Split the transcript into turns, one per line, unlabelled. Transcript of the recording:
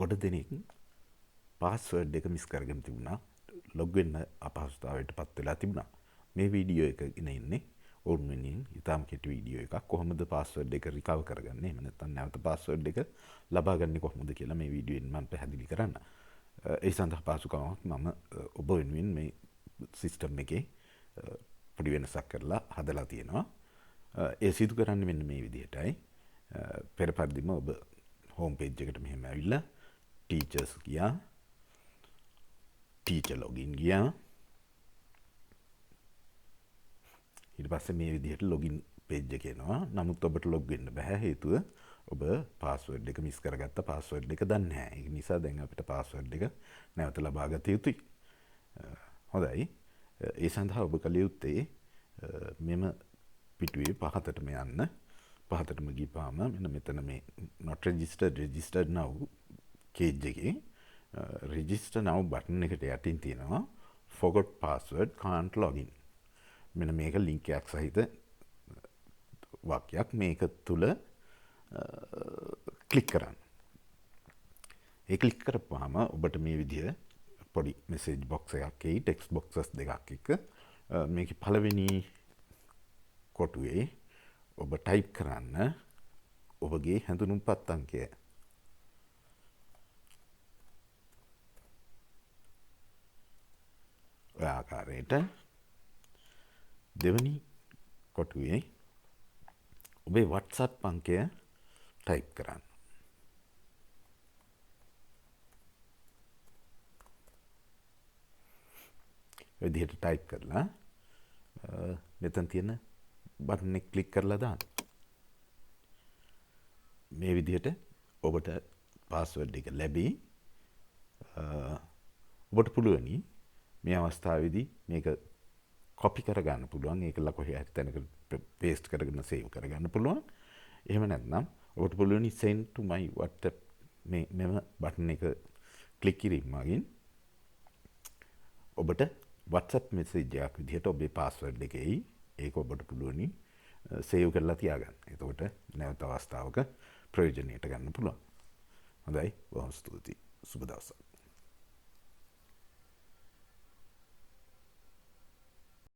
ගොඩ දෙනෙක් පාස්වර්ඩ් එක මිස් කරගෙන තිබුණා. ලොග් වෙන්න අපහසුතාවයට පත් වෙලා තිබුණා. මේ වීඩියෝ එක ගෙන ඉන්නේ ඔවුන් වෙනුවෙන් ඉතාම කෙටි වීඩියෝ එකක්. කොහොමද පාස්වර්ඩ් එක රිකවර් කරගන්නේ? එහෙම නැත්නම් නැවත පාස්වර්ඩ් එක ලබා ගන්නේ කොහොමද කියලා මේ වීඩියෝෙන් මම පැහැදිලි කරන්න. ඒ සඳහා පාසුකමක් මම ඔබ වෙනුවෙන් මේ සිස්ටම් එකේ පොඩි වෙනසක් කරලා හදලා තියෙනවා. ඒ සිදු කරන්නේ මෙන්න මේ විදිහටයි. පෙර පරිදිම ඔබ හෝම් පේජ් එකට මෙහෙම ඇවිල්ලා ටීචර්ස් ගියා. ටීචර් ලොගින් ගියා. ඊට පස්සේ මේ විදිහට ලොගින් පේජ් එක එනවා. නමුත් ඔබට ලොග් වෙන්න බෑ. හේතුව ඔබ පාස්වර්ඩ් එක මිස් කරගත්ත පාස්වර්ඩ් එක දන්නේ නැහැ. ඒක නිසා දැන් අපිට පාස්වර්ඩ් එක නැවත ලබා ගත යුතුයි. හොඳයි. ඒ සඳහා ඔබ කළ යුත්තේ මෙම පිටුවේ පහතටම යන්න. පහතටම ගිහාම මෙන්න මෙතන මේ not registered registered now page එකේ register now button එකට යටින් තියෙනවා forgot password can't login. මෙන්න මේක link එකක් සහිත වාක්‍යයක්. මේක තුල ක්ලික් කරන්න. ඒ ක්ලික් කරපුවාම ඔබට මේ විදිහ පොඩි message box එකක් එයි, text boxes දෙකක් එක්ක. මේකේ පළවෙනි කොටුවේ ඔබ ටයිප් කරන්න ඔබගේ හැඳුනුම්පත් අංකය. ඔය ආකාරයට දෙවනි කොටුවේ ඔබේ WhatsApp අංකය ටයිප් කරන්න. ඔය විදිහට ටයිප් කරලා මෙතන තියෙන බටන් එක ක්ලික් කරලා දාන්න. මේ විදිහට ඔබට පාස්වර්ඩ් එක ලැබී ඔබට පුළුවනි මේ අවස්ථාවේදී මේක කොපි කරගන්න පුළුවන්. ඒකලා කොහේ හරි තැනකට පේස්ට් කරගෙන සේව් කරගන්න පුළුවන්. එහෙම නැත්නම් ඔබට පුළුවනි send to my WhatsApp මෙම බටන් එක ක්ලික් කිරීම මගින් ඔබට WhatsApp message එකක් විදිහට ඔබේ පාස්වර්ඩ් එක එයි. ඒක ඔබට පුළුවනි සේව් කරලා තියාගන්න. එතකොට නැවත අවස්ථාවක ප්‍රයෝජනයට ගන්න පුළුවන්. හොඳයි. බොහොම ස්තුතියි. සුබ දවසක්.